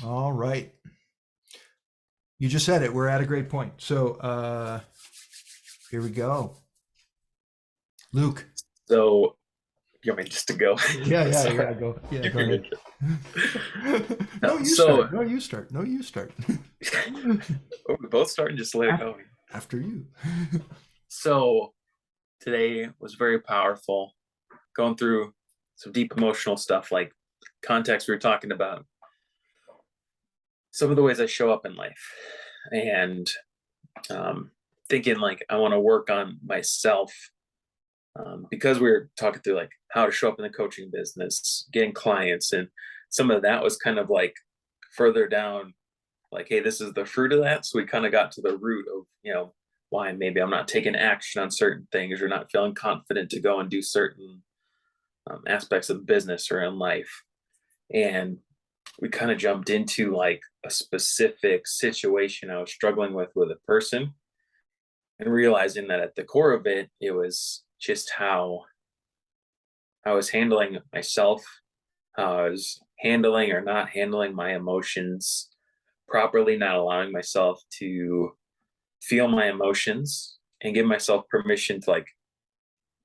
All right. You just said it. We're at a great point. So here we go. Luke. So, you want me just to go? Yeah, yeah, Sorry, yeah. Go. Yeah, you go figured. ahead. No, No, you so start. No, you start. No, you start. we both starting just let it Af- go. After you. So today was very powerful. Going through some deep emotional stuff, like context we were talking about, some of the ways I show up in life, and um, thinking like I want to work on myself because we were talking through like how to show up in the coaching business, getting clients, and some of that was kind of like further down, like, hey, this is the fruit of that. So we kind of got to the root of, why maybe I'm not taking action on certain things or not feeling confident to go and do certain aspects of business or in life. And we kind of jumped into like a specific situation I was struggling with a person, and realizing that at the core of it, it was just how I was handling myself, how I was handling or not handling my emotions properly, not allowing myself to feel my emotions and give myself permission to, like,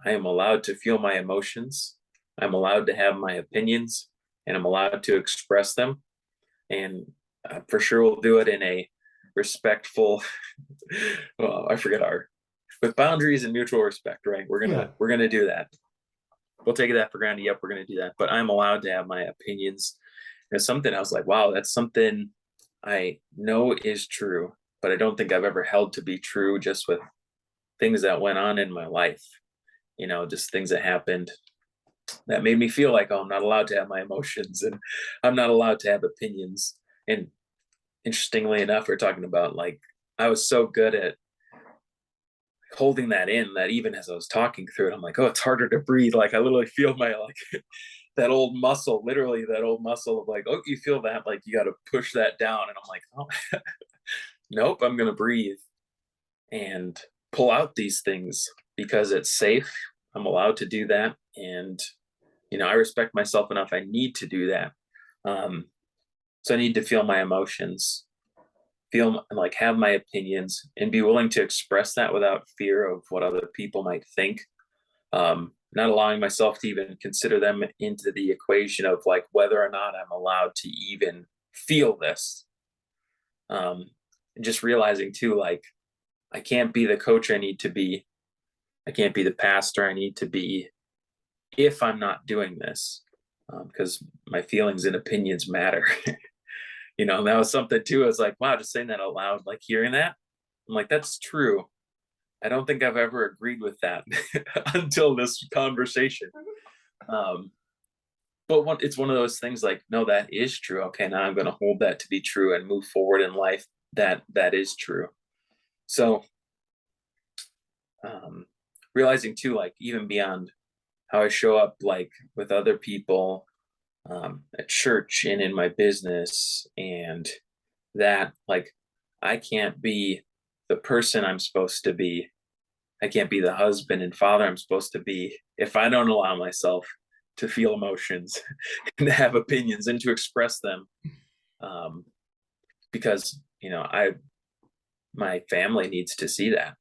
I am allowed to feel my emotions. I'm allowed to have my opinions, and I'm allowed to express them. And for sure, we'll do it in a respectful, well, I forget our, with boundaries and mutual respect, right? We're Yeah. gonna we're gonna do that. We'll take that for granted. Yep, we're gonna do that. But I'm allowed to have my opinions. And it's something I was like, wow, that's something I know is true, but I don't think I've ever held to be true, just with things that went on in my life, just things that happened that made me feel like, oh, I'm not allowed to have my emotions, and I'm not allowed to have opinions. And interestingly enough, we're talking about like I was so good at holding that in that even as I was talking through it, I'm like, oh, it's harder to breathe. Like I literally feel my like that old muscle, literally that old muscle of like, oh, you feel that, like you got to push that down. And I'm like, oh, nope, I'm gonna breathe and pull out these things because it's safe. I'm allowed to do that. And, I respect myself enough. I need to do that. Um, so I need to feel my emotions, feel like have my opinions, and be willing to express that without fear of what other people might think. Not allowing myself to even consider them into the equation of like whether or not I'm allowed to even feel this. And just realizing too, like, I can't be the coach I need to be. I can't be the pastor I need to be if I'm not doing this, because my feelings and opinions matter. That was something too. I was like, wow, just saying that out loud, like hearing that, I'm like, that's true. I don't think I've ever agreed with that until this conversation. Um, but it's one of those things like, no, that is true. Okay, now I'm going to hold that to be true and move forward in life. That is true. So um, realizing too, like even beyond how I show up, like with other people, at church and in my business, and that like I can't be the person I'm supposed to be. I can't be the husband and father I'm supposed to be if I don't allow myself to feel emotions and to have opinions and to express them. Um, because I my family needs to see that,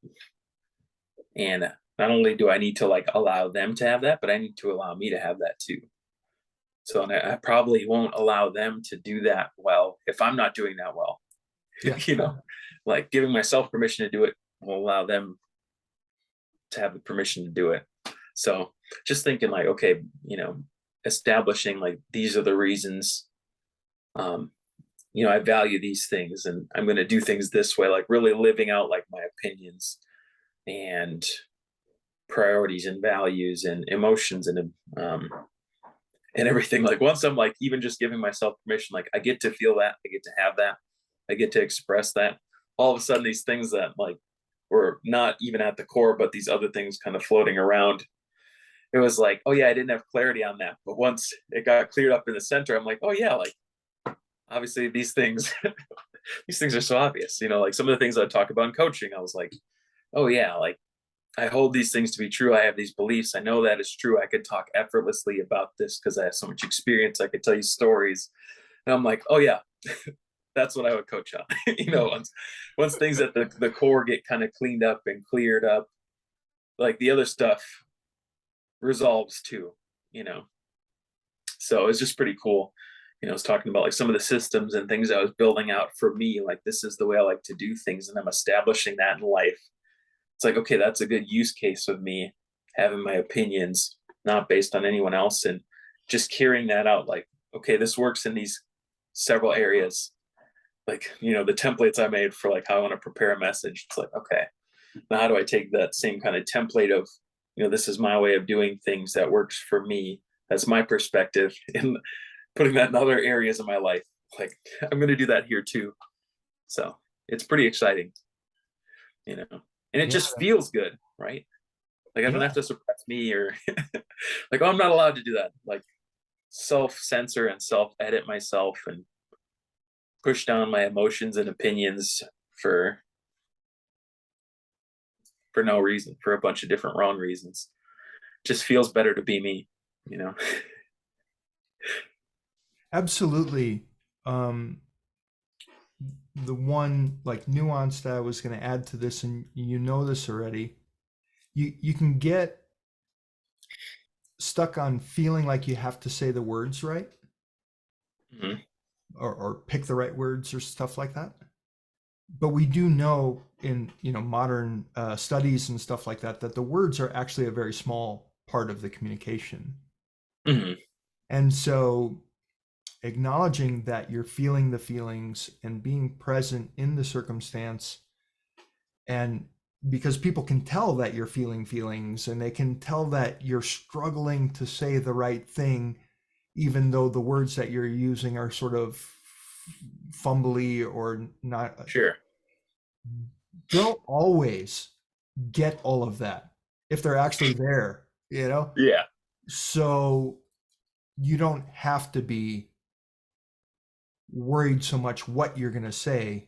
and not only do I need to like allow them to have that, but I need to allow me to have that too. So I probably won't allow them to do that well if I'm not doing that well. Yeah. you know, like giving myself permission to do it will allow them to have the permission to do it. So just thinking like, okay, establishing like these are the reasons, um, I value these things and I'm going to do things this way, like really living out like my opinions and priorities and values and emotions um, and everything. Like once I'm like even just giving myself permission, like I get to feel that, I get to have that, I get to express that. All of a sudden, these things that like were not even at the core, but these other things kind of floating around. It was like, oh yeah, I didn't have clarity on that, but once it got cleared up in the center, I'm like, oh yeah, like obviously these things, these things are so obvious. Like some of the things I talk about in coaching, I was like, oh yeah, like I hold these things to be true. I have these beliefs. I know that is true. I could talk effortlessly about this because I have so much experience. I could tell you stories. And I'm like, oh yeah, That's what I would coach on. Once things at the core get kind of cleaned up and cleared up, like the other stuff resolves too, you know. So it's just pretty cool. I was talking about like some of the systems and things I was building out for me. Like, this is the way I like to do things, and I'm establishing that in life. It's like, okay, that's a good use case of me having my opinions, not based on anyone else, and just carrying that out. Like, okay, this works in these several areas. Like, the templates I made for like how I want to prepare a message. It's like, okay, now how do I take that same kind of template of, this is my way of doing things that works for me. That's my perspective, and putting that in other areas of my life. Like, I'm going to do that here too. So it's pretty exciting, and it Yeah, just feels good, right? Like, I don't yeah, have to suppress me or like, oh, I'm not allowed to do that. Like, self censor and self edit myself and push down my emotions and opinions for no reason, for a bunch of different wrong reasons. Just feels better to be me. absolutely. Um, the one like nuance that I was going to add to this, and you know this already, you can get stuck on feeling like you have to say the words right, Mhm. or pick the right words or stuff like that. But we do know in modern studies and stuff like that that the words are actually a very small part of the communication. Mhm. And so acknowledging that you're feeling the feelings and being present in the circumstance, and because people can tell that you're feeling feelings and they can tell that you're struggling to say the right thing, even though the words that you're using are sort of fumbly or not. Sure. They'll always get all of that if they're actually there. Yeah. So you don't have to be worried so much what you're going to say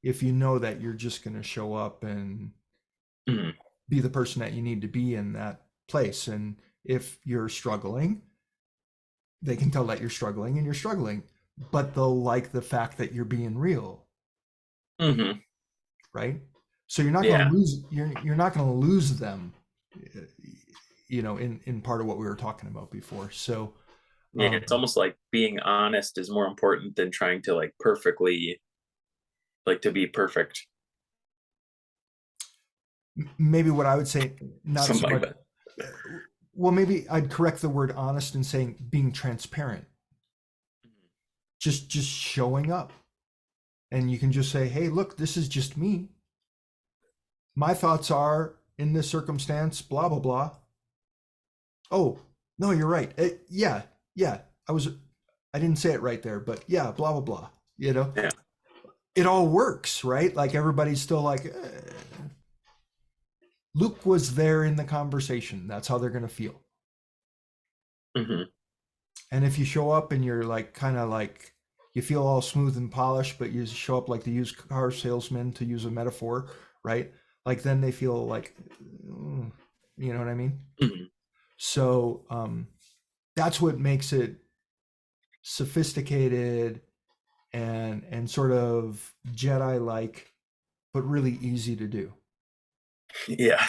if you know that you're just going to show up and Mhm. be the person that you need to be in that place. And if you're struggling, they can tell that you're struggling and you're struggling, but they'll like the fact that you're being real, Mhm. right? So you're not going Yeah. to lose you're not going to lose them, uh, in part of what we were talking about before. So Yeah. It's almost like being honest is more important than trying to like perfectly, like, to be perfect. maybe what I would say, not so Something like much. that. Well, maybe I'd correct the word honest and saying being transparent, just showing up, and you can just say, "Hey, look, this is just me. My thoughts are in this circumstance, blah blah blah." Oh, no, you're right. Yeah, yeah. I didn't say it right there, but yeah, blah blah blah. You know, Yeah. it all works, right? Like everybody's still like, Luke was there in the conversation. That's how they're gonna feel. Mhm. And if you show up and you're like kind of like you feel all smooth and polished, but you show up like the used car salesman, to use a metaphor, right? Like then they feel like, you know what I mean? Mhm. So that's what makes it sophisticated and sort of Jedi like, but really easy to do. Yeah.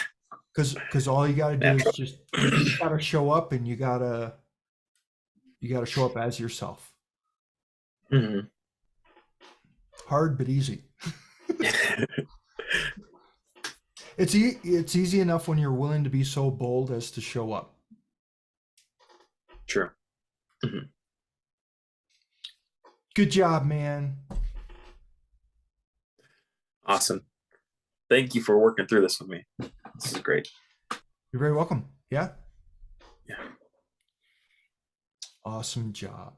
Because all you got to do is Natural. just you got to show up, and you got to show up as yourself. Mhm. Hard but easy. It's easy enough when you're willing to be so bold as to show up. True. Mhm. Good job, man. Awesome. Thank you for working through this with me. This is great. You're very welcome. Yeah. Yeah. Awesome job.